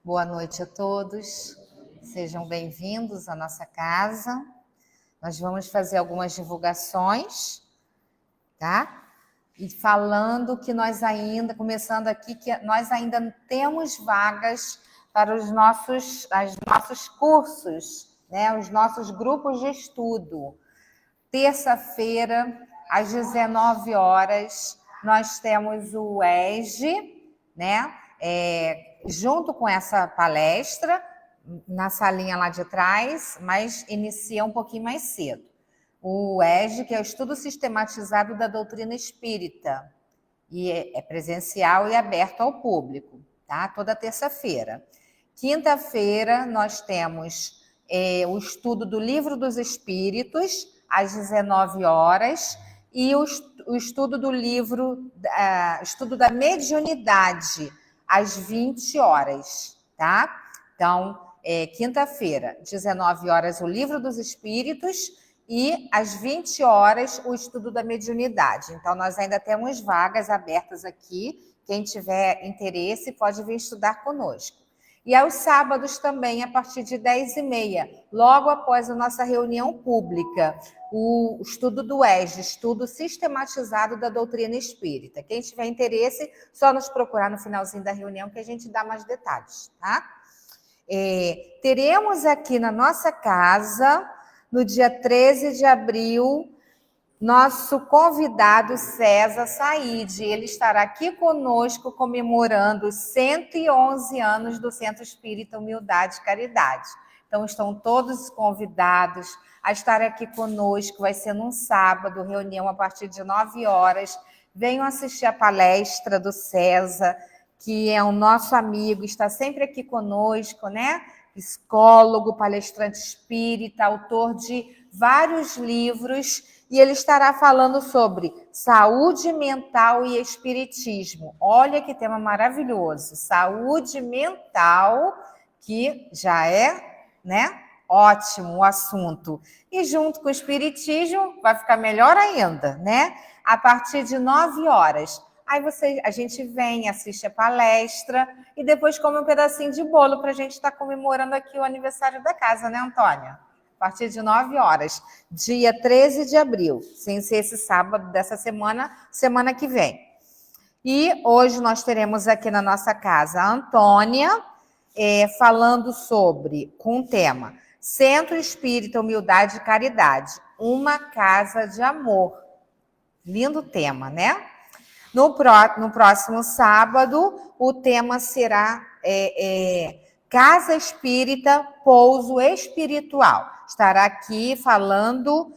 Boa noite a todos, sejam bem-vindos à nossa casa. Nós vamos fazer algumas divulgações, tá? E falando que começando aqui, que nós ainda temos vagas para os nossos cursos, né? Os nossos grupos de estudo. Terça-feira, às 19 horas, nós temos o ESG, né? Junto com essa palestra, na salinha lá de trás, mas inicia um pouquinho mais cedo. O ESG, que é o Estudo Sistematizado da Doutrina Espírita, e é presencial e aberto ao público, tá? Toda terça-feira. Quinta-feira, nós temos o estudo do Livro dos Espíritos, às 19 horas, e o estudo do estudo da mediunidade, às 20 horas, tá? Então, quinta-feira, 19 horas, o Livro dos Espíritos, e às 20 horas, o estudo da mediunidade. Então, nós ainda temos vagas abertas aqui. Quem tiver interesse pode vir estudar conosco. E aos sábados também, a partir de 10h30, logo após a nossa reunião pública, o estudo do ESG, Estudo Sistematizado da Doutrina Espírita. Quem tiver interesse, só nos procurar no finalzinho da reunião que a gente dá mais detalhes, tá? Teremos aqui na nossa casa, no dia 13 de abril, nosso convidado César Saide. Ele estará aqui conosco comemorando os 111 anos do Centro Espírita Humildade e Caridade. Então, estão todos convidados a estar aqui conosco. Vai ser num sábado, reunião a partir de 9 horas. Venham assistir a palestra do César, que é o nosso amigo, está sempre aqui conosco, né? Psicólogo, palestrante espírita, autor de vários livros, e ele estará falando sobre saúde mental e espiritismo. Olha que tema maravilhoso, saúde mental, que já é, né, ótimo o assunto. E junto com o espiritismo, vai ficar melhor ainda, né? A partir de 9 horas. Aí a gente vem, assiste a palestra e depois come um pedacinho de bolo para a gente estar comemorando aqui o aniversário da casa, né, Antônia? A partir de 9 horas, dia 13 de abril, sem ser esse sábado dessa semana que vem. E hoje nós teremos aqui na nossa casa a Antônia, falando com o tema Centro Espírita Humildade e Caridade, uma casa de amor. Lindo tema, né? No próximo sábado, o tema será Casa Espírita, Pouso Espiritual. Estará aqui falando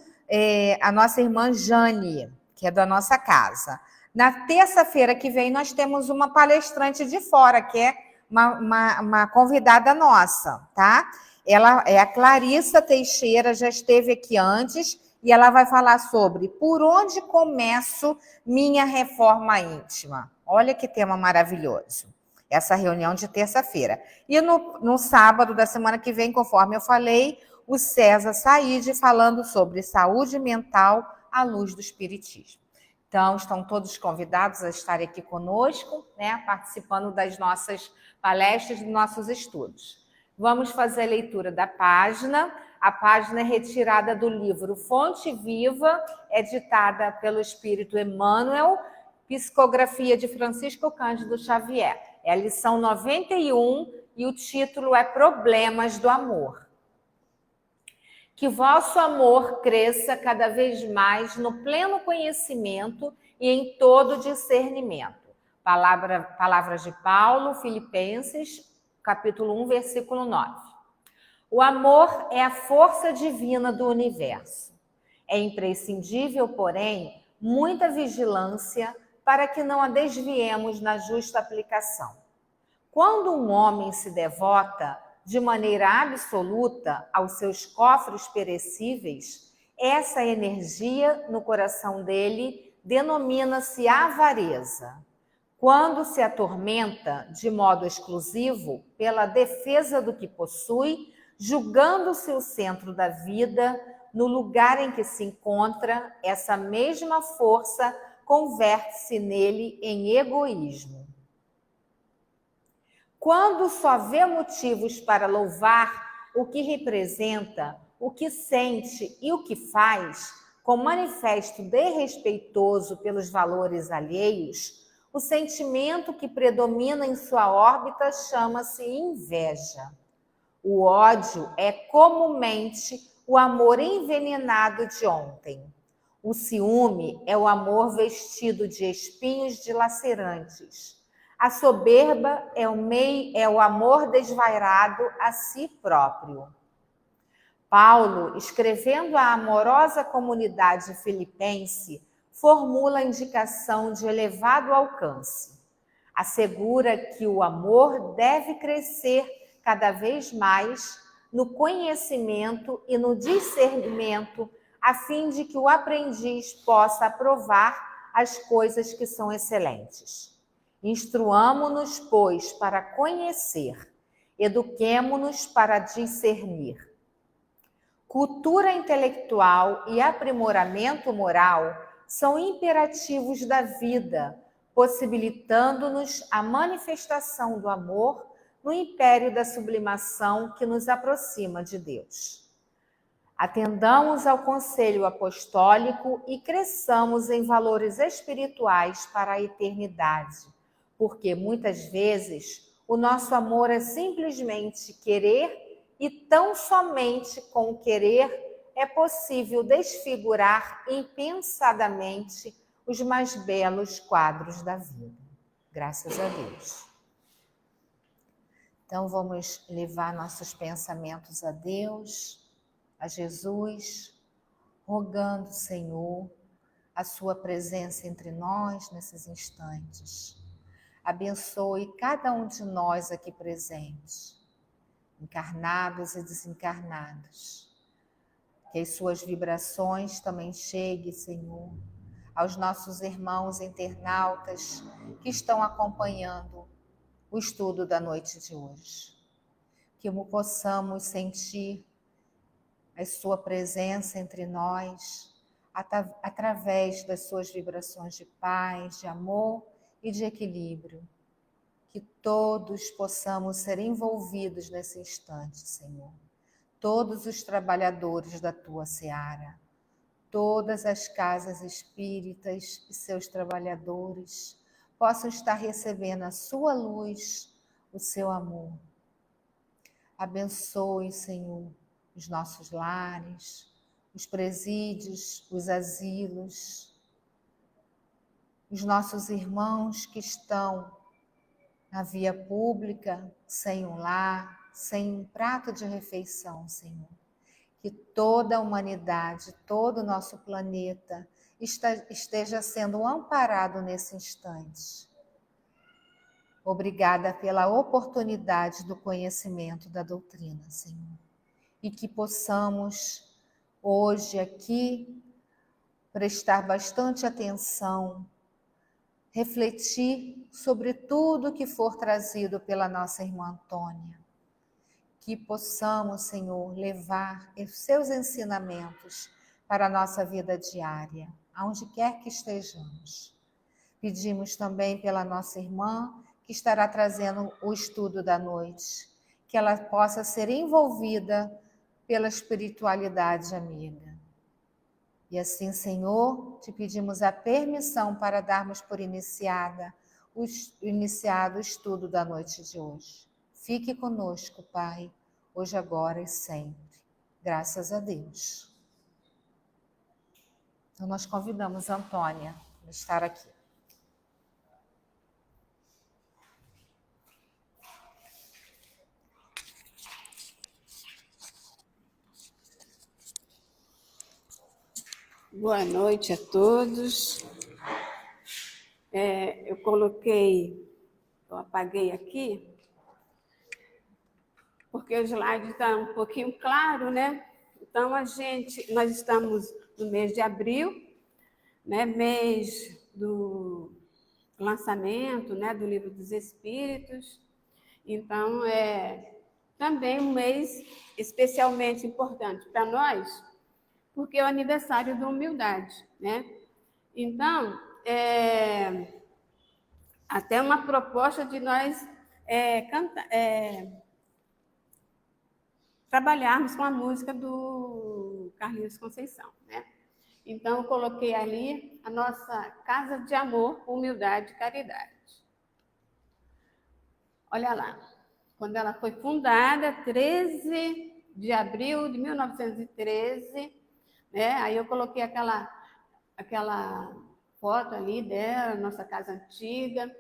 a nossa irmã Jane, que é da nossa casa. Na terça-feira que vem, nós temos uma palestrante de fora, que é uma convidada nossa, tá? Ela é a Clarissa Teixeira, já esteve aqui antes, e ela vai falar sobre por onde começo minha reforma íntima. Olha que tema maravilhoso. Essa reunião de terça-feira. E no sábado da semana que vem, conforme eu falei, o César Saide falando sobre saúde mental à luz do espiritismo. Então, estão todos convidados a estarem aqui conosco, né, participando das nossas palestras, dos nossos estudos. Vamos fazer a leitura da página. A página é retirada do livro Fonte Viva, editada pelo Espírito Emmanuel, psicografia de Francisco Cândido Xavier. É a lição 91 e o título é Problemas do Amor. Que vosso amor cresça cada vez mais no pleno conhecimento e em todo discernimento. Palavras de Paulo, Filipenses, capítulo 1, versículo 9. O amor é a força divina do universo. É imprescindível, porém, muita vigilância para que não a desviemos na justa aplicação. Quando um homem se devota de maneira absoluta aos seus cofres perecíveis, essa energia no coração dele denomina-se avareza. Quando se atormenta de modo exclusivo pela defesa do que possui, julgando-se o centro da vida, no lugar em que se encontra, essa mesma força converte-se nele em egoísmo. Quando só vê motivos para louvar o que representa, o que sente e o que faz, com manifesto desrespeitoso pelos valores alheios, o sentimento que predomina em sua órbita chama-se inveja. O ódio é comumente o amor envenenado de ontem. O ciúme é o amor vestido de espinhos dilacerantes. A soberba é o amor desvairado a si próprio. Paulo, escrevendo à amorosa comunidade filipense, formula a indicação de elevado alcance. Assegura que o amor deve crescer cada vez mais no conhecimento e no discernimento, a fim de que o aprendiz possa aprovar as coisas que são excelentes. Instruamo-nos, pois, para conhecer, eduquemo-nos para discernir. Cultura intelectual e aprimoramento moral são imperativos da vida, possibilitando-nos a manifestação do amor no império da sublimação que nos aproxima de Deus. Atendamos ao conselho apostólico e cresçamos em valores espirituais para a eternidade, porque muitas vezes o nosso amor é simplesmente querer e tão somente com o querer é possível desfigurar impensadamente os mais belos quadros da vida. Graças a Deus. Então vamos levar nossos pensamentos a Deus, a Jesus, rogando, Senhor, a sua presença entre nós nesses instantes. Abençoe cada um de nós aqui presentes, encarnados e desencarnados. Que as suas vibrações também cheguem, Senhor, aos nossos irmãos internautas que estão acompanhando o estudo da noite de hoje. Que possamos sentir a sua presença entre nós, através das suas vibrações de paz, de amor e de equilíbrio. Que todos possamos ser envolvidos nesse instante, Senhor. Todos os trabalhadores da tua seara, todas as casas espíritas e seus trabalhadores possam estar recebendo a sua luz, o seu amor. Abençoe, Senhor, os nossos lares, os presídios, os asilos, os nossos irmãos que estão na via pública, sem um lar, sem um prato de refeição, Senhor. Que toda a humanidade, todo o nosso planeta esteja sendo amparado nesse instante. Obrigada pela oportunidade do conhecimento da doutrina, Senhor. E que possamos hoje aqui prestar bastante atenção, refletir sobre tudo que for trazido pela nossa irmã Antônia. Que possamos, Senhor, levar os seus ensinamentos para a nossa vida diária, aonde quer que estejamos. Pedimos também pela nossa irmã, que estará trazendo o estudo da noite, que ela possa ser envolvida pela espiritualidade amiga. E assim, Senhor, te pedimos a permissão para darmos por iniciado o estudo da noite de hoje. Fique conosco, Pai, hoje, agora e sempre. Graças a Deus. Então, nós convidamos a Antônia para estar aqui. Boa noite a todos. Eu apaguei aqui, porque o slide está um pouquinho claro, né? Então, nós estamos no mês de abril, né? Mês do lançamento, né? Do Livro dos Espíritos. Então, é também um mês especialmente importante para nós, porque é o aniversário da humildade, né? Então, até uma proposta de nós trabalharmos com a música do Carlinhos Conceição, né? Então, eu coloquei ali a nossa Casa de Amor, Humildade e Caridade. Olha lá, quando ela foi fundada, 13 de abril de 1913, né? Aí eu coloquei aquela foto ali dela, nossa casa antiga.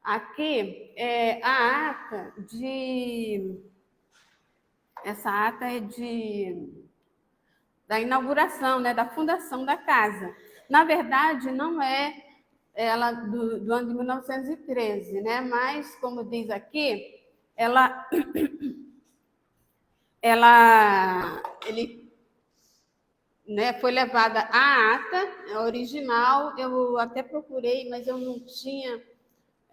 Aqui é a ata de... Essa ata é da inauguração, né, da fundação da casa. Na verdade, não é ela do ano de 1913, né? Mas, como diz aqui, ele, né, foi levada a ata original. Eu até procurei, mas eu não tinha,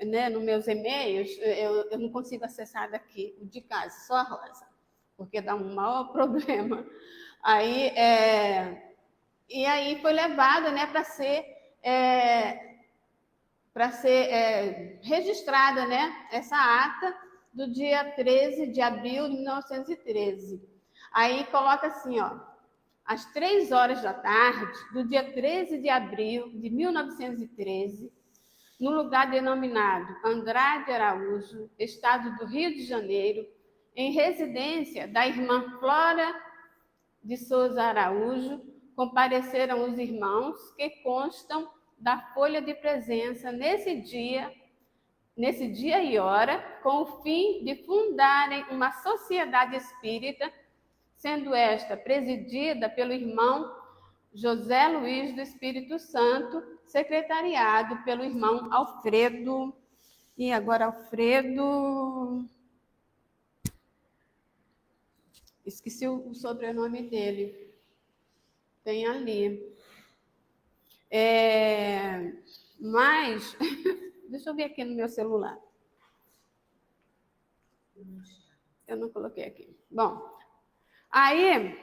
né, nos meus e-mails, eu não consigo acessar daqui o de casa, só a Rosa, porque dá um maior problema. Aí, e aí foi levada, né, para ser registrada, né, essa ata do dia 13 de abril de 1913. Aí coloca assim, ó, às 3 horas da tarde do dia 13 de abril de 1913, no lugar denominado Andrade Araújo, estado do Rio de Janeiro, em residência da irmã Flora de Souza Araújo, compareceram os irmãos que constam da folha de presença nesse dia e hora, com o fim de fundarem uma sociedade espírita, sendo esta presidida pelo irmão José Luiz do Espírito Santo, secretariado pelo irmão Alfredo. E agora, Alfredo... Esqueci o sobrenome dele. Tem ali. Mas, deixa eu ver aqui no meu celular. Eu não coloquei aqui. Bom, aí,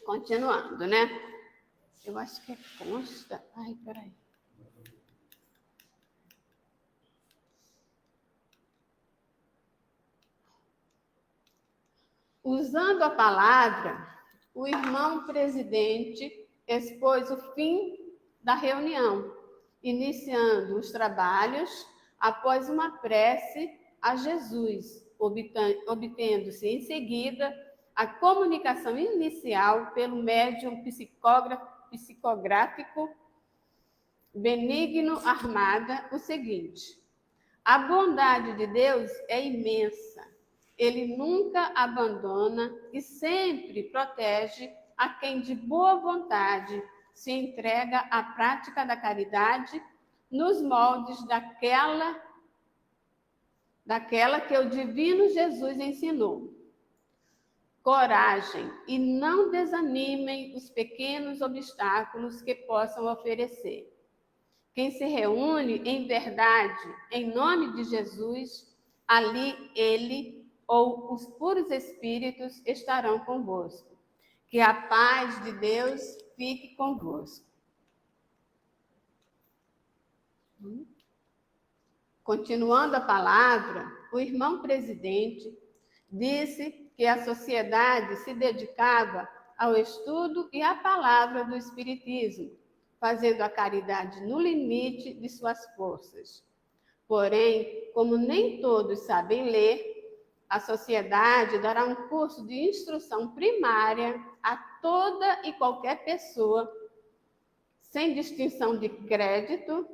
continuando, né? Eu acho que é consta. Ai, peraí. Usando a palavra, o irmão presidente expôs o fim da reunião, iniciando os trabalhos após uma prece a Jesus, obtendo-se em seguida a comunicação inicial pelo médium psicográfico Benigno Armada, o seguinte: a bondade de Deus é imensa. Ele nunca abandona e sempre protege a quem de boa vontade se entrega à prática da caridade nos moldes daquela que o divino Jesus ensinou. Coragem e não desanimem os pequenos obstáculos que possam oferecer. Quem se reúne em verdade, em nome de Jesus, ali ele ou os puros espíritos estarão convosco. Que a paz de Deus fique convosco. Continuando a palavra, o irmão presidente disse que a sociedade se dedicava ao estudo e à palavra do Espiritismo, fazendo a caridade no limite de suas forças. Porém, como nem todos sabem ler, a sociedade dará um curso de instrução primária a toda e qualquer pessoa, sem distinção de crédito,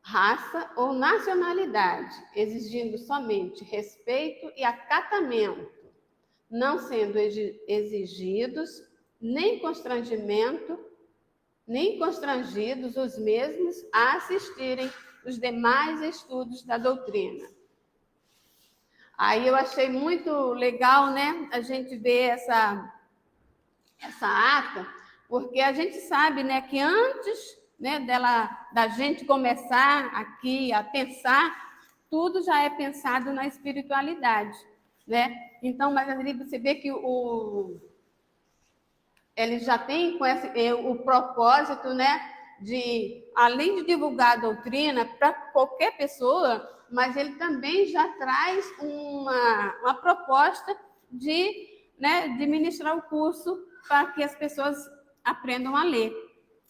raça ou nacionalidade, exigindo somente respeito e acatamento, não sendo exigidos nem constrangidos os mesmos a assistirem os demais estudos da doutrina. Aí eu achei muito legal, né, a gente ver essa ata, porque a gente sabe, né, que antes, né, da gente começar aqui a pensar, tudo já é pensado na espiritualidade, né? Então, mas ali você vê que ele já tem com o propósito, né, Além de divulgar a doutrina para qualquer pessoa, mas ele também já traz uma proposta de ministrar o curso para que as pessoas aprendam a ler.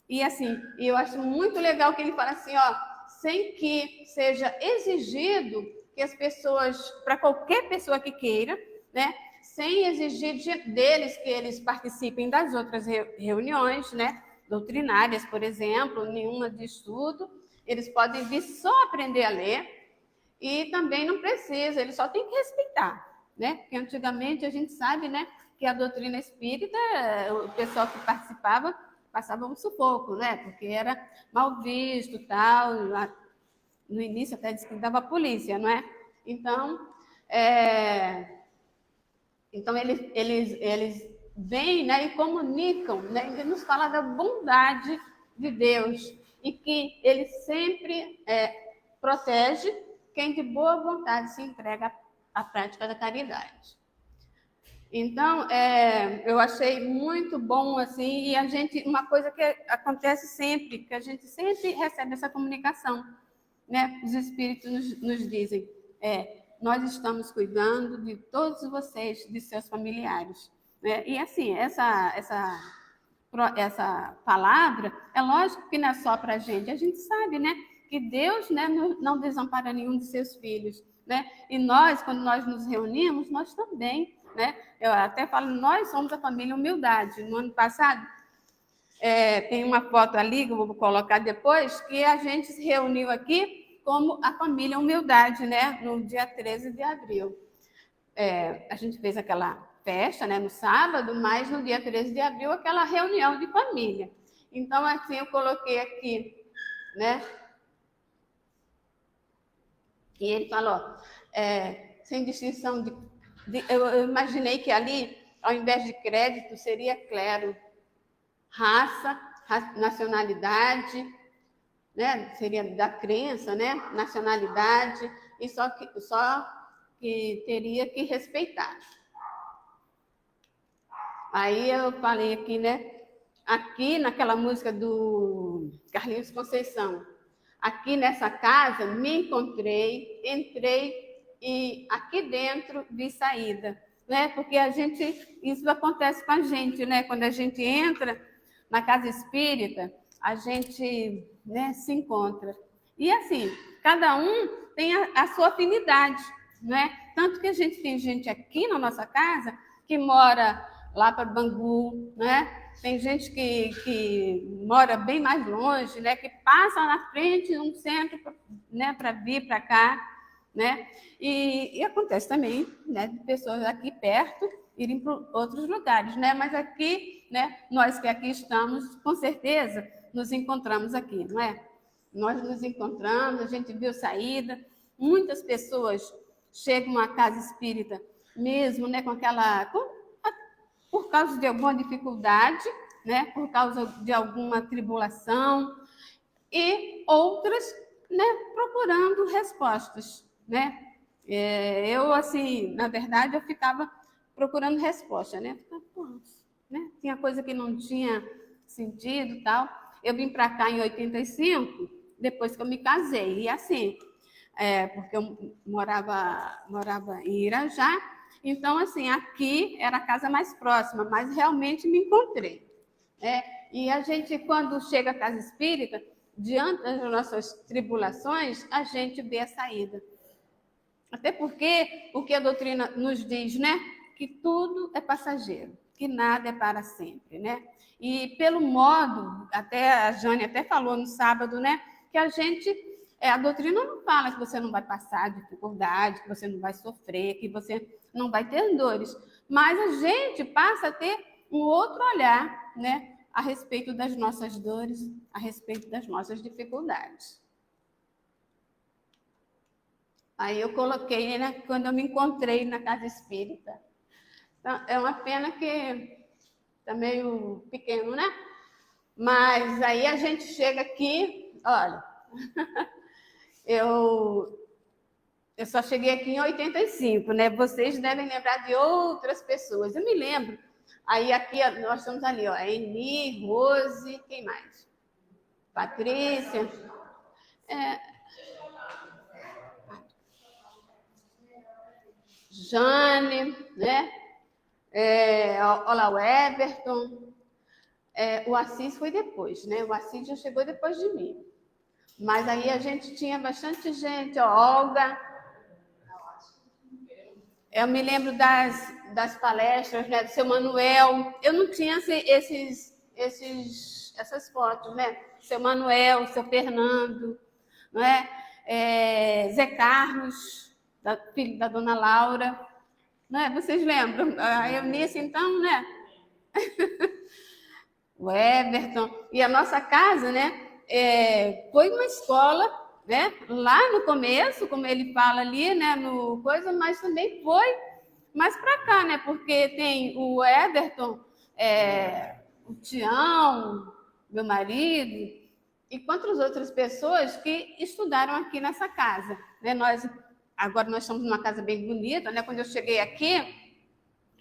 E assim, eu acho muito legal que ele fala assim, sem que seja exigido que as pessoas, para qualquer pessoa que queira, né, sem exigir deles que eles participem das outras reuniões, né, doutrinárias, por exemplo, nenhuma de estudo, eles podem vir só aprender a ler e também não precisa, eles só têm que respeitar, né? Porque antigamente a gente sabe, né, que a doutrina espírita, o pessoal que participava passava um sufoco, né? Porque era mal visto, tal. No início até disse que dava a polícia, não é? Então, eles vêm, né, e comunicam, né, e nos falam da bondade de Deus e que ele sempre protege quem de boa vontade se entrega à prática da caridade. Então, eu achei muito bom, assim, e uma coisa que acontece sempre, que a gente sempre recebe essa comunicação, né? Os espíritos nos dizem, nós estamos cuidando de todos vocês, de seus familiares, né? E assim, essa palavra, é lógico que não é só para a gente sabe, né? Que Deus, né, não desampara nenhum de seus filhos, né? E nós, quando nós nos reunimos, nós também, né? Eu até falo, nós somos a família Humildade. No ano passado, tem uma foto ali, que eu vou colocar depois, que a gente se reuniu aqui como a família Humildade, né? No dia 13 de abril. A gente fez aquela festa, né, no sábado, mas no dia 13 de abril, aquela reunião de família. Então, assim, eu coloquei aqui, né? E ele falou, sem distinção eu imaginei que ali, ao invés de crédito, seria clero, raça, nacionalidade, né? Seria da crença, né? Nacionalidade, e só que teria que respeitar. Aí eu falei aqui, né? Aqui naquela música do Carlinhos Conceição, aqui nessa casa me encontrei, entrei e aqui dentro vi saída, né? Porque isso acontece com a gente, né? Quando a gente entra na casa espírita, a gente, né, se encontra. E assim, cada um tem a sua afinidade, né? Tanto que a gente tem gente aqui na nossa casa que mora lá para Bangu, né? Tem gente que mora bem mais longe, né? Que passa na frente de um centro, né? Para vir para cá, né? E acontece também, né? De pessoas aqui perto irem para outros lugares, né? Mas aqui, né? Nós que aqui estamos, com certeza, nos encontramos aqui, não é? Nós nos encontramos, a gente viu saída. Muitas pessoas chegam à casa espírita mesmo, né? Por causa de alguma dificuldade, né? Por causa de alguma tribulação, e outras, né, procurando respostas, né? Eu, assim, na verdade, eu ficava procurando resposta, né? Né? Tinha coisa que não tinha sentido e tal. Eu vim para cá em 85, depois que eu me casei, e assim, porque eu morava em Irajá. Então, assim, aqui era a casa mais próxima, mas realmente me encontrei. E a gente, quando chega à casa espírita, diante das nossas tribulações, a gente vê a saída. Até porque o que a doutrina nos diz, né? Que tudo é passageiro, que nada é para sempre, né? E pelo modo, até a Jane até falou no sábado, né? Que a doutrina não fala que você não vai passar dificuldade, que você não vai sofrer, que você não vai ter dores, mas a gente passa a ter um outro olhar, né, a respeito das nossas dores, a respeito das nossas dificuldades. Aí eu coloquei, né, quando eu me encontrei na casa espírita. Então, é uma pena que está meio pequeno, né? Mas aí a gente chega aqui, olha, eu só cheguei aqui em 85, né? Vocês devem lembrar de outras pessoas. Eu me lembro. Aí aqui nós estamos ali, ó, Eni, Rose, quem mais? Patrícia, Jane, né? Olá, o Everton. O Assis foi depois, né? O Assis já chegou depois de mim. Mas aí a gente tinha bastante gente, Olga. Eu me lembro das palestras, né, do seu Manuel. Eu não tinha essas fotos, né? Seu Manuel, seu Fernando, não é? Zé Carlos, filho da dona Laura. Não é? Vocês lembram? A Eunice, então, né? O Everton. E a nossa casa, né? Foi uma escola, né? Lá no começo, como ele fala ali, né? No coisa, mas também foi mais para cá, né? Porque tem o Everton, o Tião, meu marido, e quantas outras pessoas que estudaram aqui nessa casa, né? Agora nós estamos numa casa bem bonita, né? Quando eu cheguei aqui,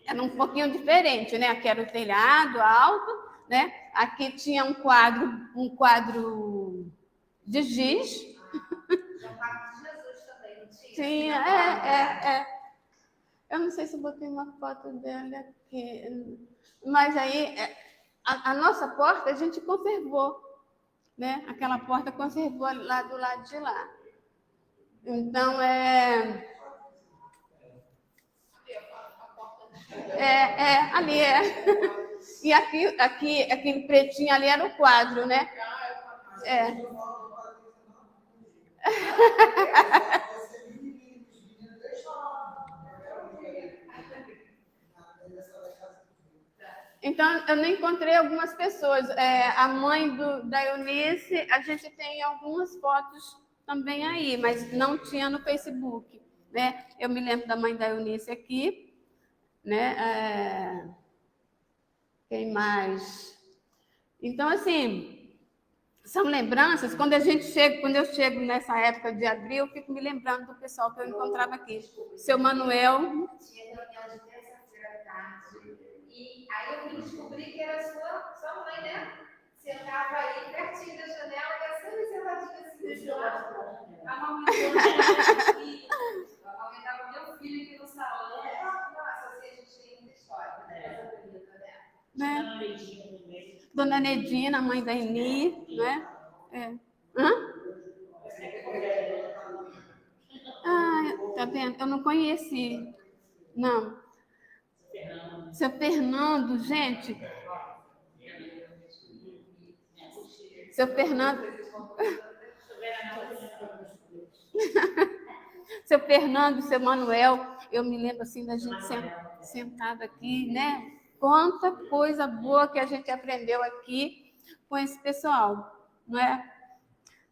era um pouquinho diferente, né? Aqui era o telhado alto, né? Aqui tinha um quadro de giz. Já fala de Jesus também, não tinha? Tinha, Eu não sei se eu botei uma foto dele aqui, mas aí a nossa porta a gente conservou, né? Aquela porta conservou lá do lado de lá. Então ali E aquele pretinho ali era o quadro, né? Então, eu não encontrei algumas pessoas. A mãe da Eunice, a gente tem algumas fotos também aí, mas não tinha no Facebook, né? Eu me lembro da mãe da Eunice aqui, né? Quem mais? Então, assim, são lembranças. Quando eu chego nessa época de abril, eu fico me lembrando do pessoal que eu encontrava aqui. Seu Manuel. Tinha reunião de terça-feira à tarde. E aí eu vim descobrir que era sua mãe, né? Sentava aí pertinho da janela, e eu sempre sentadinha assim desse lado. Amamentava meu filho aqui no salão. Nossa, assim a gente tem muita história, né? Dona Nedina, mãe da Eni, né? Tá vendo? Eu não conheci. Não. Seu Fernando, gente. Seu Fernando. Seu Fernando, seu Manuel, eu me lembro assim da gente sentado aqui, né? Quanta coisa boa que a gente aprendeu aqui com esse pessoal, não é?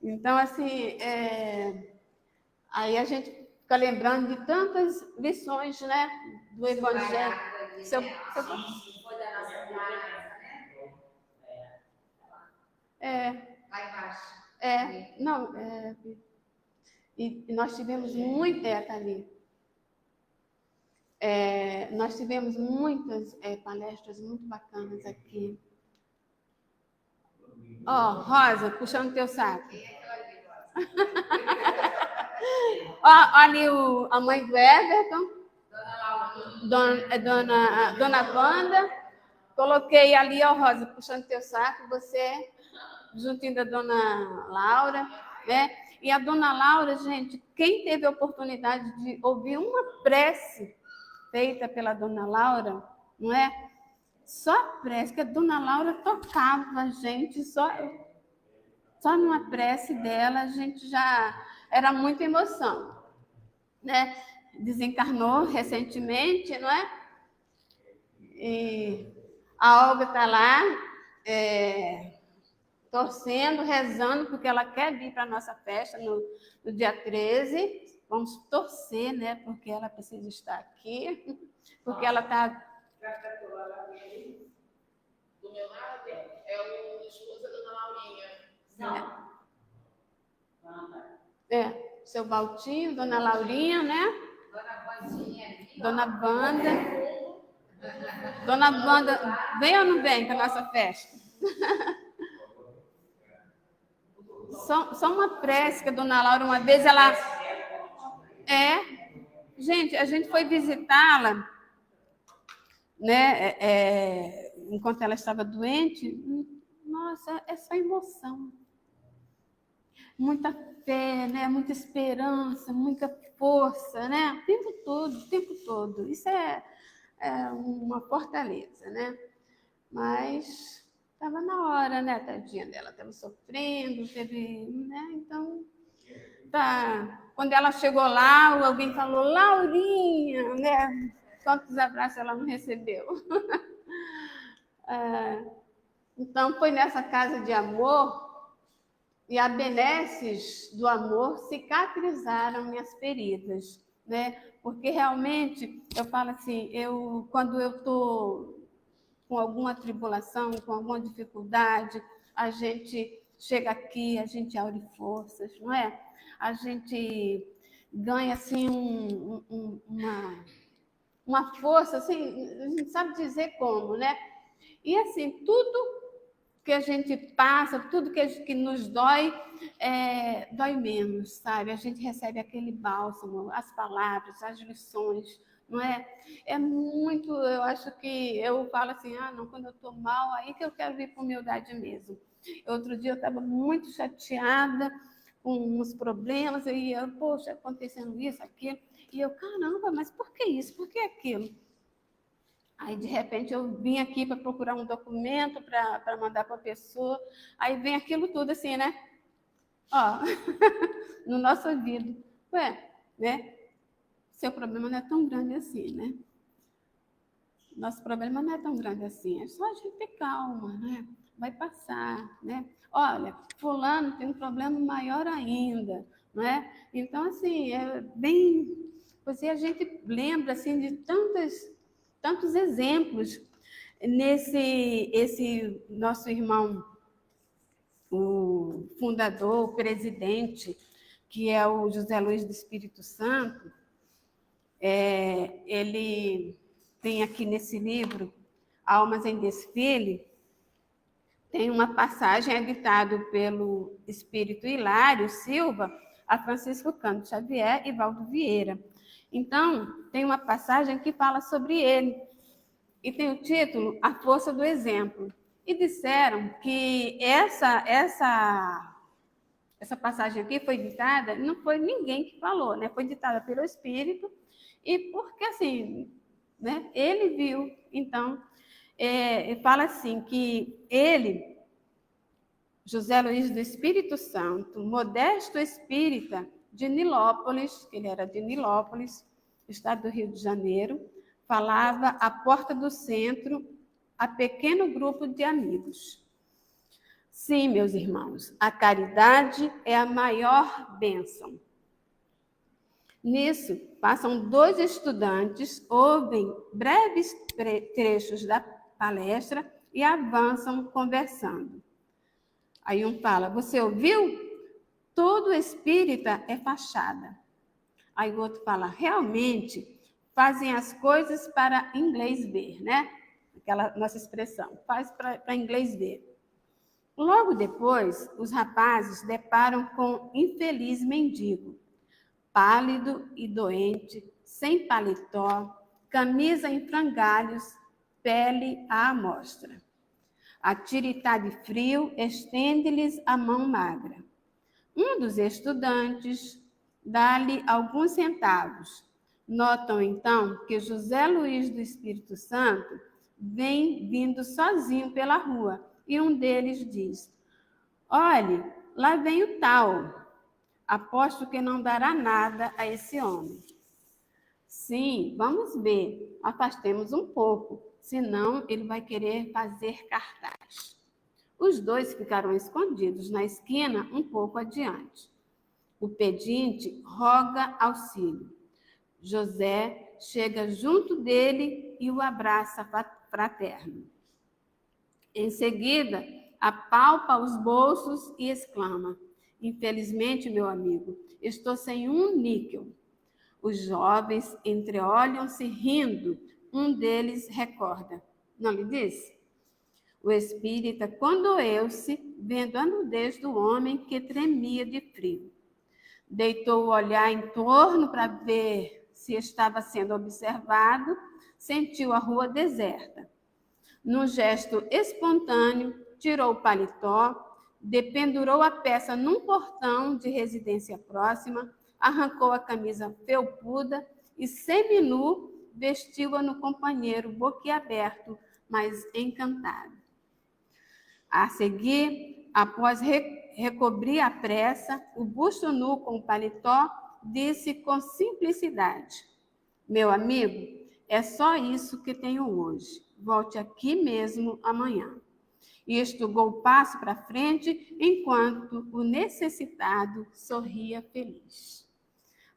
Então, assim, aí a gente fica lembrando de tantas lições, né? Do Evangelho. Foi da nossa casa, né? Lá embaixo. Não, e nós tivemos muito, tá ali. Nós tivemos muitas palestras muito bacanas aqui. Rosa, puxando teu saco. Ali a mãe do Everton, Dona Wanda. Coloquei ali, Rosa, puxando teu saco, você juntinho da Dona Laura, né? E a Dona Laura, gente, quem teve a oportunidade de ouvir uma prece feita pela Dona Laura, não é? Só a prece que a Dona Laura tocava, gente, só numa prece dela, a gente já era muita emoção, né? Desencarnou recentemente, não é? E a Olga está lá, torcendo, rezando, porque ela quer vir para a nossa festa no dia 13. Vamos torcer, né? Porque ela precisa estar aqui, porque ela está. Do meu lado é o esposo da Dona Laurinha. Não. Seu Baltinho, Dona Laurinha, né? Dona Wanda. Dona Wanda, vem ou não vem para a nossa festa? Só uma prece que a dona Laura, uma vez, ela... Gente, a gente foi visitá-la, né? Enquanto ela estava doente. Nossa, é só emoção. Muita fé, né? Muita esperança, muita força, né? O tempo todo, o tempo todo. Isso é uma fortaleza, né? Mas estava na hora, né, tadinha dela? Estava sofrendo, teve, né? Então, tá. Quando ela chegou lá, alguém falou, Laurinha, né? Quantos abraços ela não recebeu? Então, foi nessa casa de amor e a benesses do amor cicatrizaram minhas feridas, né? Porque realmente, eu falo assim, quando eu estou com alguma tribulação, com alguma dificuldade, a gente chega aqui, a gente abre forças, não é? A gente ganha assim uma força, assim, a gente sabe dizer como, né? E assim, tudo que a gente passa, tudo que nos dói, dói menos, sabe? A gente recebe aquele bálsamo, as palavras, as lições, não é? É muito, eu acho que eu falo assim, não, quando eu estou mal, aí que eu quero vir para humildade mesmo. Outro dia eu estava muito chateada com uns problemas, e eu, poxa, acontecendo isso, aquilo, e eu, caramba, mas por que isso? Por que aquilo? Aí, de repente, eu vim aqui para procurar um documento para mandar para a pessoa. Aí vem aquilo tudo assim, né? Ó, no nosso ouvido. Ué, né? Seu problema não é tão grande assim, né? Nosso problema não é tão grande assim. É só a gente ter calma, né? Vai passar, né? Olha, fulano tem um problema maior ainda, não é? Então, assim, é bem... Você, a gente lembra, assim, de tantos exemplos esse nosso irmão, o fundador, o presidente, que é o José Luiz do Espírito Santo, ele tem aqui nesse livro, Almas em Desfile, tem uma passagem editada pelo Espírito Hilário Silva a Francisco Cândido Xavier e Valdo Vieira. Então, tem uma passagem que fala sobre ele, e tem o título A Força do Exemplo. E disseram que essa passagem aqui foi ditada, não foi ninguém que falou, né? Foi ditada pelo Espírito, e porque assim, né? Ele viu. Então, fala assim que ele, José Luiz do Espírito Santo, modesto espírita de Nilópolis, ele era de Nilópolis, estado do Rio de Janeiro, falava à porta do centro a pequeno grupo de amigos. Sim, meus irmãos, a caridade é a maior bênção. Nisso, passam 2 estudantes, ouvem breves trechos da palestra e avançam conversando. Aí um fala, você ouviu? Todo espírita é fachada. Aí o outro fala, realmente, fazem as coisas para inglês ver, né? Aquela nossa expressão, faz para inglês ver. Logo depois, os rapazes deparam com um infeliz mendigo, pálido e doente, sem paletó, camisa em frangalhos, pele à amostra. A tiritar de frio, estende-lhes a mão magra. Um dos estudantes dá-lhe alguns centavos. Notam, então, que José Luiz do Espírito Santo vem vindo sozinho pela rua, e um deles diz, olhe, lá vem o tal, aposto que não dará nada a esse homem. Sim, vamos ver, afastemos um pouco, senão ele vai querer fazer cartaz. Os 2 ficaram escondidos na esquina um pouco adiante. O pedinte roga auxílio. José chega junto dele e o abraça fraterno. Em seguida, apalpa os bolsos e exclama, infelizmente, meu amigo, estou sem um níquel. Os jovens entreolham-se rindo. Um deles recorda. Não lhe disse? O espírita condoeu-se, vendo a nudez do homem que tremia de frio. Deitou o olhar em torno para ver se estava sendo observado, sentiu a rua deserta. Num gesto espontâneo, tirou o paletó, dependurou a peça num portão de residência próxima, arrancou a camisa felpuda e, seminu, vestiu-a no companheiro boquiaberto, mas encantado. A seguir, após recobrir à pressa o busto nu com o paletó, disse com simplicidade: meu amigo, é só isso que tenho hoje. Volte aqui mesmo amanhã. E estugou o passo para frente, enquanto o necessitado sorria feliz.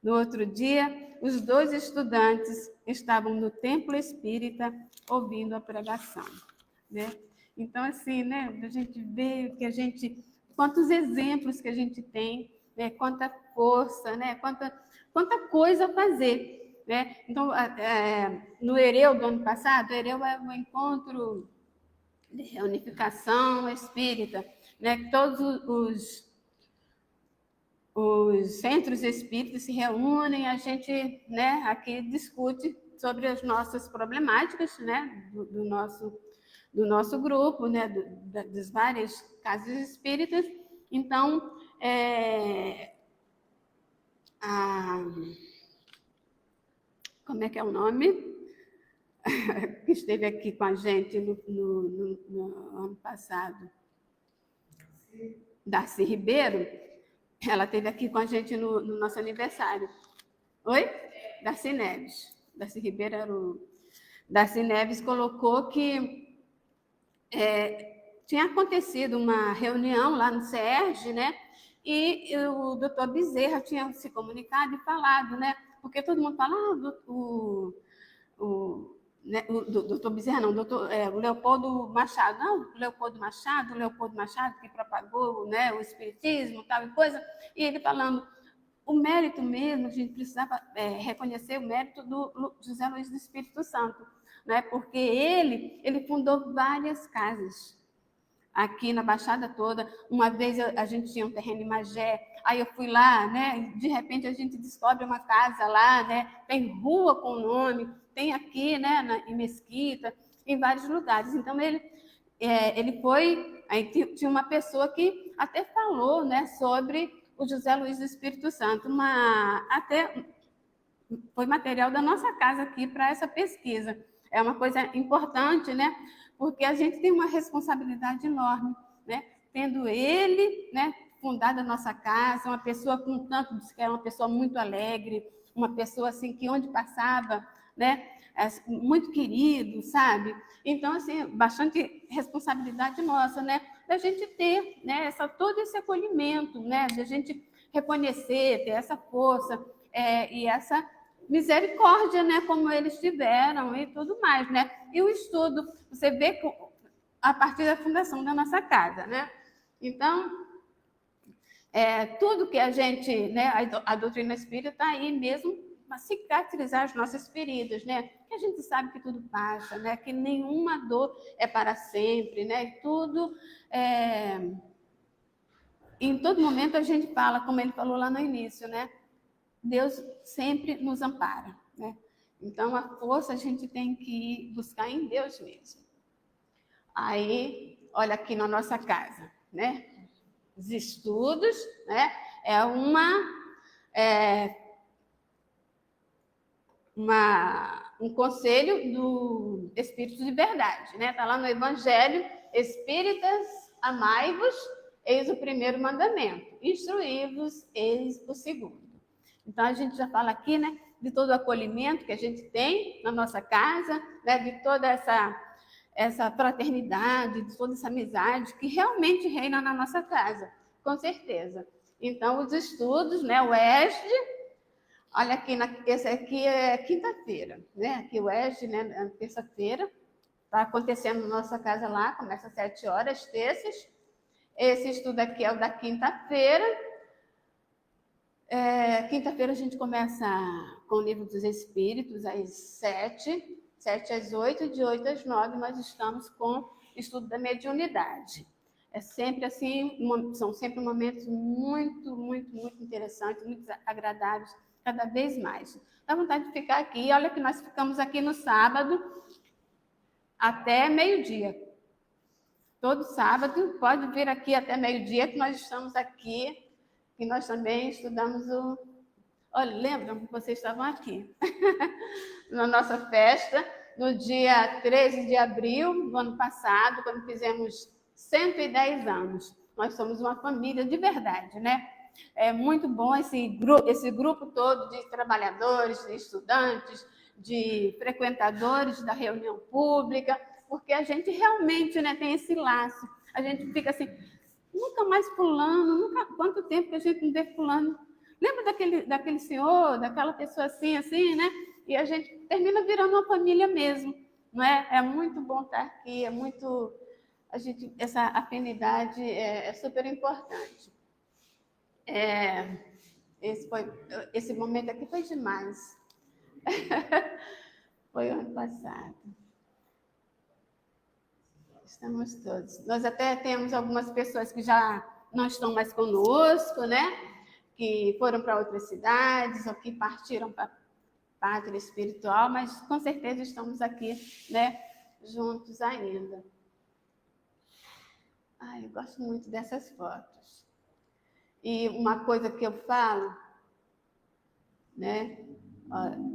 No outro dia, os 2 estudantes estavam no templo espírita ouvindo a pregação, né? Então, assim, né, a gente vê que quantos exemplos que a gente tem, né, quanta força, né, quanta coisa a fazer, né? Então, no Ereu do ano passado, o Ereu é um encontro de reunificação espírita, né? Todos os centros espíritas se reúnem, a gente, né, aqui discute sobre as nossas problemáticas, né, do nosso grupo, né, das várias casas espíritas. Então, como é que é o nome? Que esteve aqui com a gente no ano passado. Darcy Ribeiro, ela esteve aqui com a gente no nosso aniversário. Oi? Darcy Neves. Darcy Ribeiro era o... Darcy Neves colocou que tinha acontecido uma reunião lá no CERJ, né? E o doutor Bezerra tinha se comunicado e falado, né? Porque todo mundo fala, o doutor Bezerra, não, o Leopoldo Machado. Não, o Leopoldo Machado que propagou, né, o espiritismo, tal e coisa. E ele falando, o mérito mesmo, a gente precisava reconhecer o mérito do José Luiz do Espírito Santo, né? Porque ele fundou várias casas aqui na Baixada toda. Uma vez a gente tinha um terreno em Magé, aí eu fui lá, né? De repente a gente descobre uma casa lá, né? Tem rua com o nome, tem aqui, né? Em Mesquita, em vários lugares. Então ele foi, aí tinha uma pessoa que até falou, né? Sobre o José Luiz do Espírito Santo, até foi material da nossa casa aqui para essa pesquisa. É uma coisa importante, né? Porque a gente tem uma responsabilidade enorme, né? Tendo ele, né, fundado a nossa casa, uma pessoa com tanto, que era uma pessoa muito alegre, uma pessoa assim que onde passava, né, muito querido, sabe? Então, assim, bastante responsabilidade nossa, né? Da gente ter, né, todo esse acolhimento, né? Da gente reconhecer, ter essa força e essa misericórdia, né, como eles tiveram e tudo mais, né? E o estudo, você vê a partir da fundação da nossa casa, né? Então, tudo que a gente, né, a doutrina espírita está aí mesmo para cicatrizar as nossas feridas, né? Que a gente sabe que tudo passa, né? Que nenhuma dor é para sempre, né? E tudo, em todo momento a gente fala, como ele falou lá no início, né? Deus sempre nos ampara, né? Então, a força a gente tem que buscar em Deus mesmo. Aí, olha aqui na nossa casa, né? Os estudos, né? É um conselho do Espírito de Verdade, né? Está lá no Evangelho, Espíritas, amai-vos, eis o primeiro mandamento, instruí-vos, eis o segundo. Então, a gente já fala aqui, né, de todo o acolhimento que a gente tem na nossa casa, né, de toda essa fraternidade, de toda essa amizade que realmente reina na nossa casa, com certeza. Então, os estudos, né, o ESD, olha aqui, esse aqui é quinta-feira, né, aqui o ESD, né, terça-feira, está acontecendo na nossa casa lá, começa às 7 horas, terças. Esse estudo aqui é o da quinta-feira. Quinta-feira a gente começa com o Livro dos Espíritos, às 7 às 8, de 8 às 9, nós estamos com estudo da mediunidade. É sempre assim, são sempre momentos muito, muito, muito interessantes, muito agradáveis, cada vez mais. Dá vontade de ficar aqui. Olha que nós ficamos aqui no sábado até meio-dia. Todo sábado, pode vir aqui até meio-dia, que nós estamos aqui, que nós também estudamos o... Olha, lembram que vocês estavam aqui? Na nossa festa, no dia 13 de abril do ano passado, quando fizemos 110 anos. Nós somos uma família de verdade, né? É muito bom esse grupo todo de trabalhadores, de estudantes, de frequentadores da reunião pública, porque a gente realmente, né, tem esse laço. A gente fica assim, nunca mais fulano, quanto tempo que a gente não vê fulano. Lembra daquele senhor, daquela pessoa assim, né? E a gente termina virando uma família mesmo, não é? É muito bom estar aqui, é muito... essa afinidade é super importante. Esse momento aqui foi demais. Foi o ano passado. Estamos todos. Nós até temos algumas pessoas que já não estão mais conosco, né? Que foram para outras cidades ou que partiram para a pátria espiritual, mas com certeza estamos aqui, né? Juntos ainda. Ai, eu gosto muito dessas fotos. E uma coisa que eu falo, né?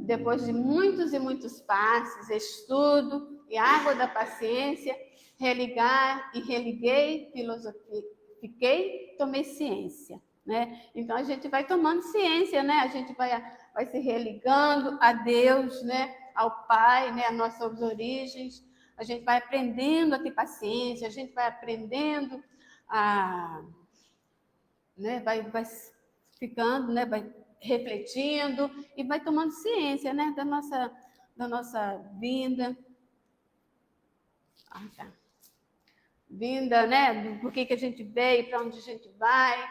Depois de muitos e muitos passos, estudo e água da paciência, religuei, filosofiquei, tomei ciência, né? Então a gente vai tomando ciência, né? A gente vai se religando a Deus, né? Ao Pai, né? A nossas origens. A gente vai aprendendo a ter paciência, a gente vai aprendendo a, né? Vai ficando, né? Vai refletindo e vai tomando ciência, né? Da nossa vinda. Tá. Vinda, né? Do porquê que a gente veio, para onde a gente vai.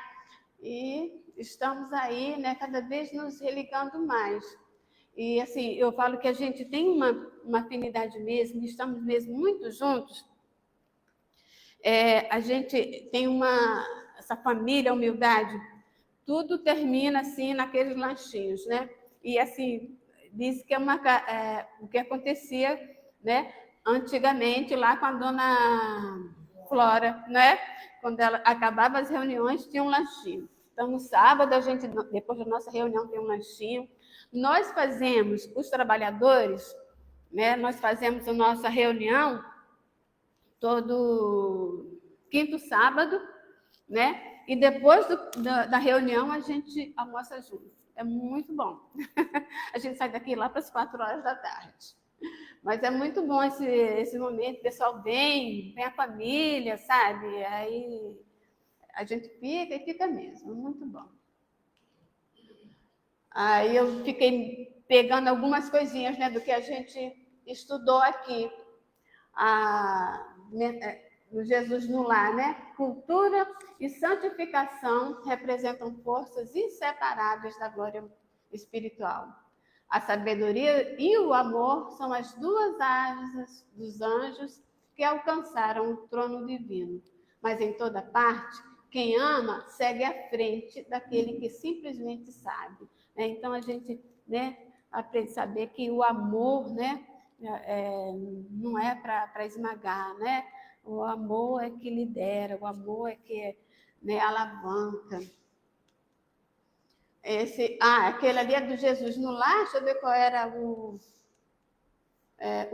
E estamos aí, né? Cada vez nos religando mais. E assim, eu falo que a gente tem uma afinidade mesmo, estamos mesmo muito juntos. A gente tem essa família, humildade, tudo termina assim naqueles lanchinhos, né? E assim, diz que o que acontecia, né? Antigamente, lá com a dona Flora, né? Quando ela acabava as reuniões, tinha um lanchinho. Então, no sábado, depois da nossa reunião, tem um lanchinho. Nós fazemos, os trabalhadores, né? Nós fazemos a nossa reunião todo quinto sábado, né? E depois da reunião, a gente almoça junto. É muito bom. A gente sai daqui lá para as 4 horas da tarde. Mas é muito bom esse momento. O pessoal vem a família, sabe? Aí a gente fica mesmo. Muito bom. Aí eu fiquei pegando algumas coisinhas, né, do que a gente estudou aqui. No Jesus no Lar, né? Cultura e santificação representam forças inseparáveis da glória espiritual. A sabedoria e o amor são as duas asas dos anjos que alcançaram o trono divino. Mas em toda parte, quem ama segue à frente daquele que simplesmente sabe. Então a gente, né, aprende a saber que o amor, né, não é para esmagar, né? O amor é que lidera, o amor é que, né, alavanca. Aquele ali é do Jesus no Lar, deixa eu ver qual era o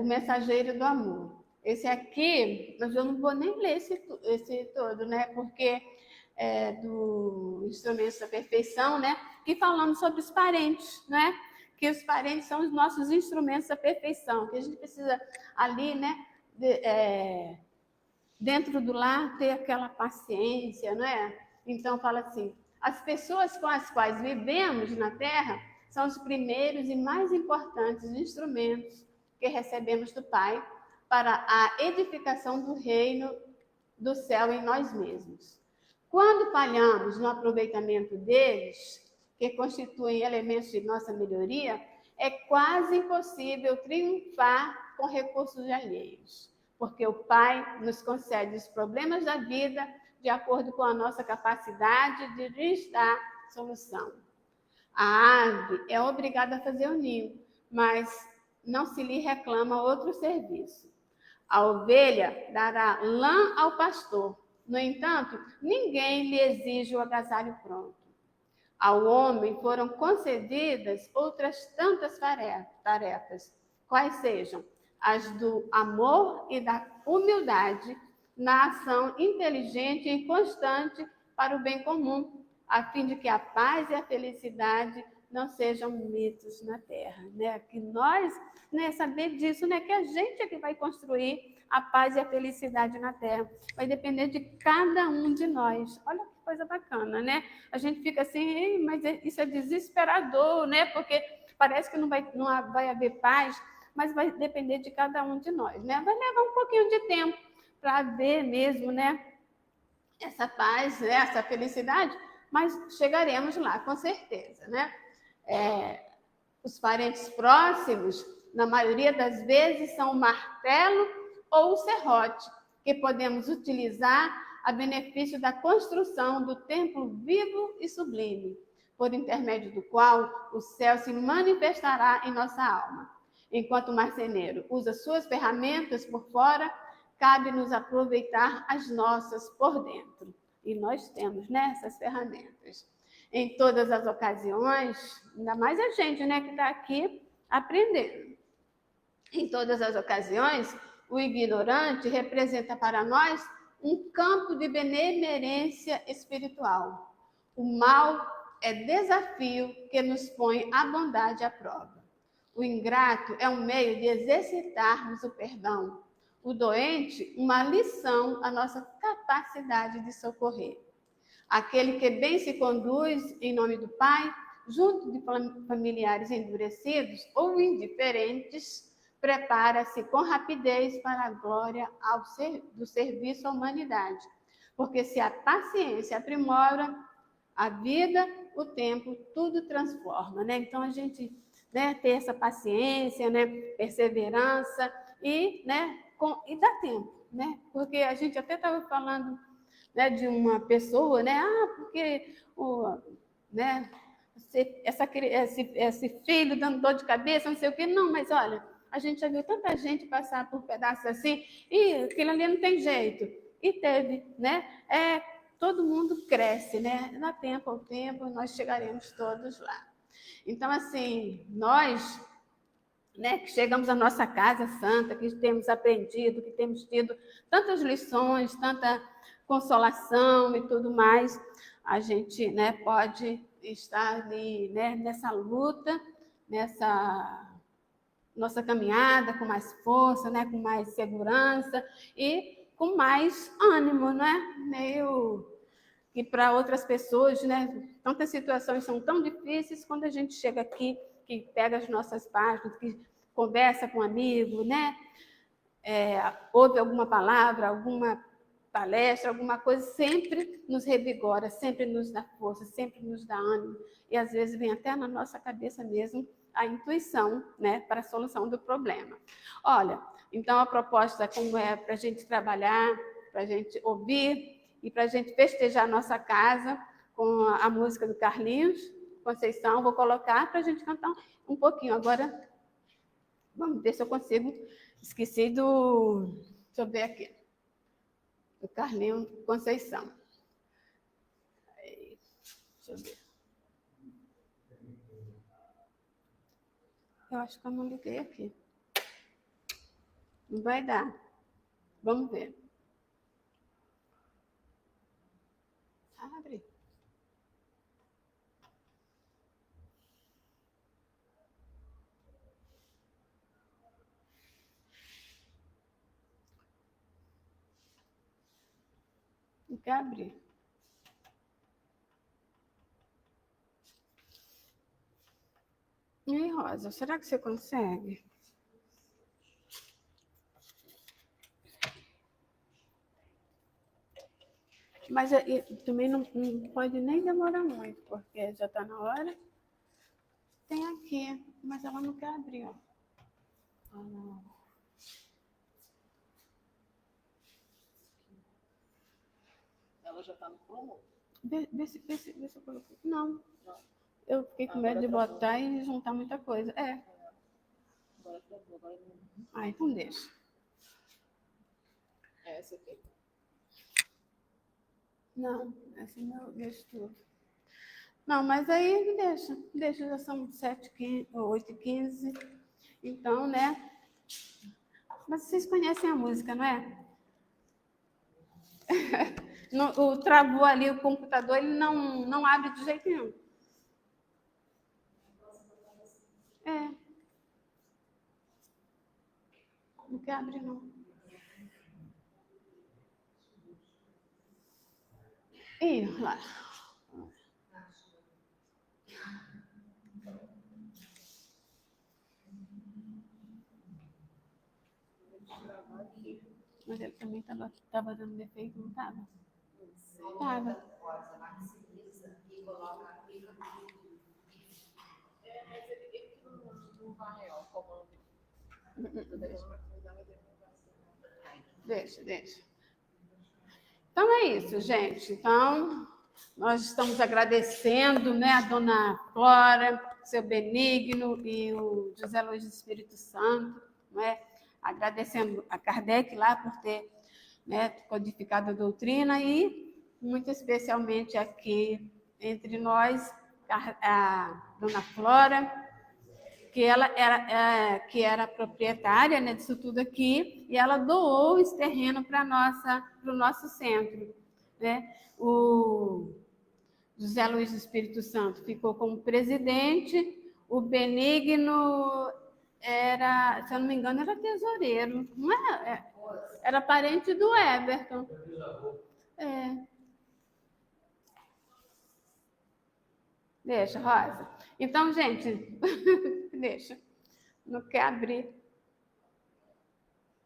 mensageiro do amor. Esse aqui, mas eu não vou nem ler esse todo, né? Porque é do Instrumentos da Perfeição, né? Que falamos sobre os parentes, né? Que os parentes são os nossos instrumentos da perfeição, que a gente precisa ali, né? Dentro do lar, ter aquela paciência, não é? Então, fala assim, as pessoas com as quais vivemos na Terra são os primeiros e mais importantes instrumentos que recebemos do Pai para a edificação do reino do céu em nós mesmos. Quando falhamos no aproveitamento deles, que constituem elementos de nossa melhoria, é quase impossível triunfar com recursos alheios. porque o Pai nos concede os problemas da vida de acordo com a nossa capacidade de lhes dar solução. A ave é obrigada a fazer o ninho, mas não se lhe reclama outro serviço. A ovelha dará lã ao pastor. No entanto, ninguém lhe exige o agasalho pronto. Ao homem foram concedidas outras tantas tarefas, quais sejam as do amor e da humildade, na ação inteligente e constante para o bem comum, a fim de que a paz e a felicidade não sejam mitos na terra, né? Que nós, né, saber disso, né, que a gente é que vai construir a paz e a felicidade na terra. Vai depender de cada um de nós. Olha que coisa bacana, né? A gente fica assim, mas isso é desesperador, né? Porque parece que não vai haver paz, mas vai depender de cada um de nós, né? Vai levar um pouquinho de tempo para haver mesmo, né, essa paz, né, essa felicidade, mas chegaremos lá, com certeza, né? Os parentes próximos, na maioria das vezes, são o martelo ou o serrote, que podemos utilizar a benefício da construção do templo vivo e sublime, por intermédio do qual o céu se manifestará em nossa alma. Enquanto o marceneiro usa suas ferramentas por fora, cabe-nos aproveitar as nossas por dentro. E nós temos, né, essas ferramentas. Em todas as ocasiões, ainda mais a gente, né, que está aqui aprendendo. Em todas as ocasiões, o ignorante representa para nós um campo de benemerência espiritual. O mal é desafio que nos põe a bondade à prova. O ingrato é um meio de exercitarmos o perdão. O doente, uma lição à nossa capacidade de socorrer. Aquele que bem se conduz em nome do Pai, junto de familiares endurecidos ou indiferentes, prepara-se com rapidez para a glória do serviço à humanidade. Porque se a paciência aprimora a vida, o tempo tudo transforma, né? Então a gente, né, ter essa paciência, né, perseverança e, né, e dá tempo, né? Porque a gente até estava falando, né, de uma pessoa, né? Porque né, esse filho dando dor de cabeça, não sei o quê. Não, mas olha, a gente já viu tanta gente passar por pedaços assim, e aquilo ali não tem jeito. E teve, né? Todo mundo cresce, né? Dá tempo ao tempo, nós chegaremos todos lá. Então, assim, nós, né, que chegamos à nossa casa santa, que temos aprendido, que temos tido tantas lições, tanta consolação e tudo mais, a gente, né, pode estar ali, né, nessa luta, nessa nossa caminhada com mais força, né, com mais segurança e com mais ânimo, né? Meio que para outras pessoas, né, tantas situações são tão difíceis, quando a gente chega aqui, que pega as nossas páginas, que conversa com um amigo, né, ouve alguma palavra, alguma palestra, alguma coisa, sempre nos revigora, sempre nos dá força, sempre nos dá ânimo, e às vezes vem até na nossa cabeça mesmo a intuição, né, para a solução do problema. Olha, então a proposta como é para a gente trabalhar, para a gente ouvir e para a gente festejar a nossa casa com a música do Carlinhos Conceição. Vou colocar para a gente cantar um pouquinho. Agora, vamos ver se eu consigo. Esqueci do... Deixa eu ver aqui. Do Carlinhos Conceição. Deixa eu ver. Eu acho que eu não liguei aqui. Não vai dar. Vamos ver. Abre. Não quer abrir. E aí, Rosa, será que você consegue? Mas também não pode nem demorar muito, porque já está na hora. Tem aqui, mas ela não quer abrir, ó. Ela já está no prumo? Vê se eu coloquei. Não. Eu fiquei com medo de botar e juntar muita coisa. É. Agora travou, agora não. Ah, então deixa. É essa aqui? Não, esse é meu estudo. Não, mas aí deixa, já são 7h15, 8h15. Então, né? Mas vocês conhecem a música, não é? O travou ali o computador, ele não abre de jeito nenhum. É. Não quer abrir, não. Ih, lá. Mas ele também estava dando defeito, não estava? Estava. É, mas ele que não vai, ó, comando. Deixa. Então é isso, gente. Então, nós estamos agradecendo, né, a dona Flora, seu Benigno e o José Luiz do Espírito Santo, né, agradecendo a Kardec lá por ter, né, codificado a doutrina e, muito especialmente aqui entre nós, a dona Flora, que ela era proprietária, né, disso tudo aqui, e ela doou esse terreno para o nosso centro, né? O José Luiz do Espírito Santo ficou como presidente, o Benigno era, se eu não me engano, era tesoureiro, não é? Era parente do Everton. É. Deixa, Rosa. Então, gente, deixa. Não quer abrir.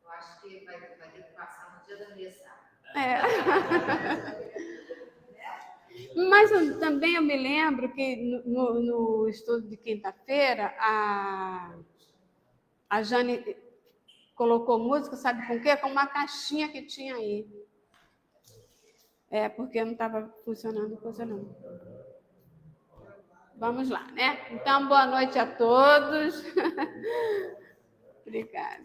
Eu acho que vai ter que passar no dia da mesa. É. Mas também eu me lembro que no estudo de quinta-feira, a Jane colocou música, sabe com o quê? Com uma caixinha que tinha aí. É, porque não estava funcionando coisa não. Vamos lá, né? Então, boa noite a todos. Obrigada.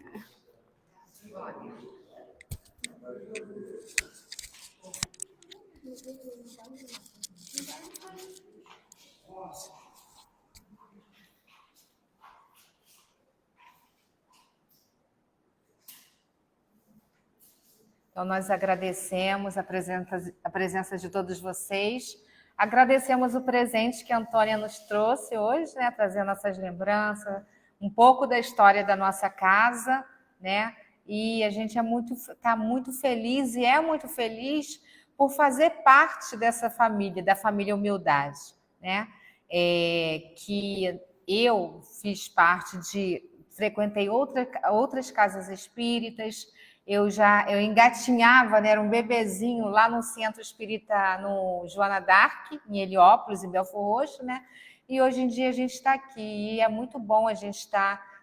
Então, nós agradecemos a presença de todos vocês, agradecemos o presente que a Antônia nos trouxe hoje, né, trazendo essas lembranças, um pouco da história da nossa casa, né, e a gente está muito feliz e é muito feliz por fazer parte dessa família, da família Humildade, né, que eu fiz parte frequentei outras casas espíritas. Eu engatinhava, né, era um bebezinho lá no Centro Espírita, no Joana d'Arc, em Heliópolis, em Belford Roxo, né? E hoje em dia a gente está aqui e é muito bom a gente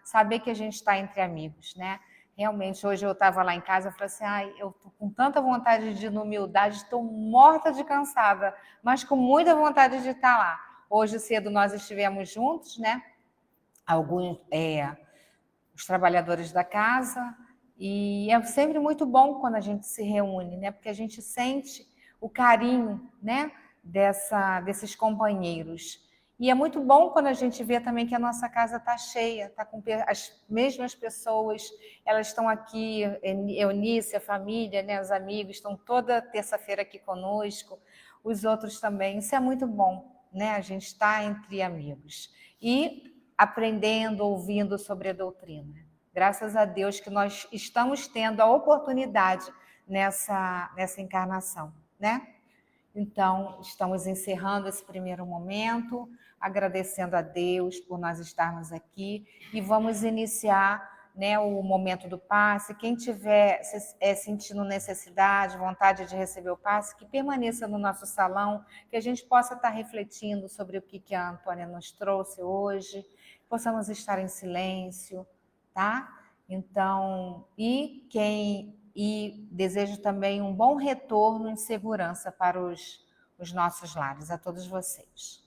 saber que a gente está entre amigos, né? Realmente, hoje eu estava lá em casa e falei assim, eu estou com tanta vontade de ir na Humildade, estou morta de cansada, mas com muita vontade de estar lá. Hoje cedo nós estivemos juntos, né? Os trabalhadores da casa. E é sempre muito bom quando a gente se reúne, né? Porque a gente sente o carinho, né, desses companheiros. E é muito bom quando a gente vê também que a nossa casa está cheia, está com as mesmas pessoas, elas estão aqui, Eunice, a família, né, os amigos, estão toda terça-feira aqui conosco, os outros também. Isso é muito bom, né? A gente está entre amigos. E aprendendo, ouvindo sobre a doutrina. Graças a Deus que nós estamos tendo a oportunidade nessa encarnação, né? Então, estamos encerrando esse primeiro momento, agradecendo a Deus por nós estarmos aqui e vamos iniciar, né, o momento do passe. Quem tiver sentindo necessidade, vontade de receber o passe, que permaneça no nosso salão, que a gente possa estar refletindo sobre o que a Antônia nos trouxe hoje, possamos estar em silêncio, tá? Então, e e desejo também um bom retorno em segurança para os nossos lares, a todos vocês.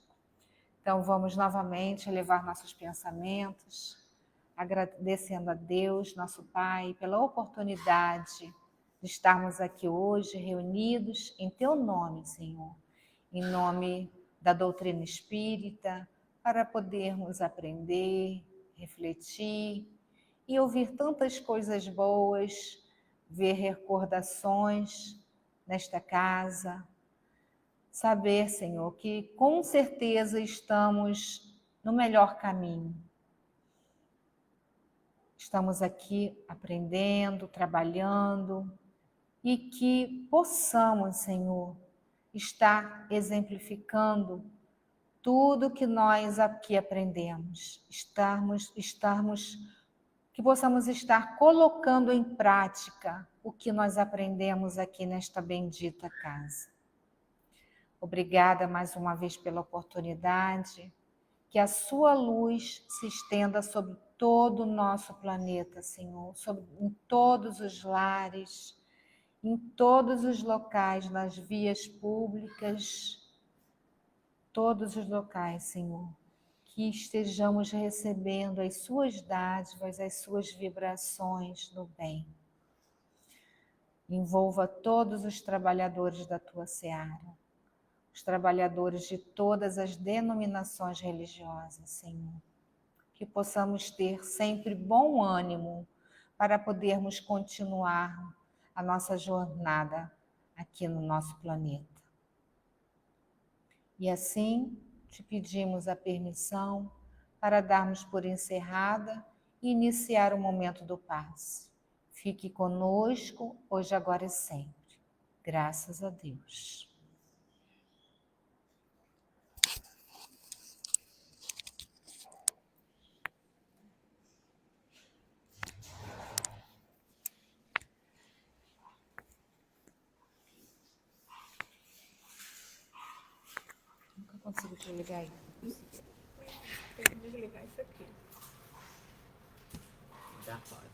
Então, vamos novamente elevar nossos pensamentos, agradecendo a Deus, nosso Pai, pela oportunidade de estarmos aqui hoje reunidos em Teu nome, Senhor, em nome da doutrina espírita, para podermos aprender, refletir e ouvir tantas coisas boas, ver recordações nesta casa, saber, Senhor, que com certeza estamos no melhor caminho. Estamos aqui aprendendo, trabalhando e que possamos, Senhor, estar exemplificando tudo que nós aqui aprendemos, que possamos estar colocando em prática o que nós aprendemos aqui nesta bendita casa. Obrigada mais uma vez pela oportunidade, que a sua luz se estenda sobre todo o nosso planeta, Senhor, em todos os lares, em todos os locais, nas vias públicas, todos os locais, Senhor, que estejamos recebendo as suas dádivas, as suas vibrações no bem. Envolva todos os trabalhadores da tua seara, os trabalhadores de todas as denominações religiosas, Senhor. Que possamos ter sempre bom ânimo para podermos continuar a nossa jornada aqui no nosso planeta. E assim, te pedimos a permissão para darmos por encerrada e iniciar o momento do passe. Fique conosco, hoje, agora e sempre. Graças a Deus. Nunca consigo te ligar aí. Tem que desligar isso aqui. Já pode.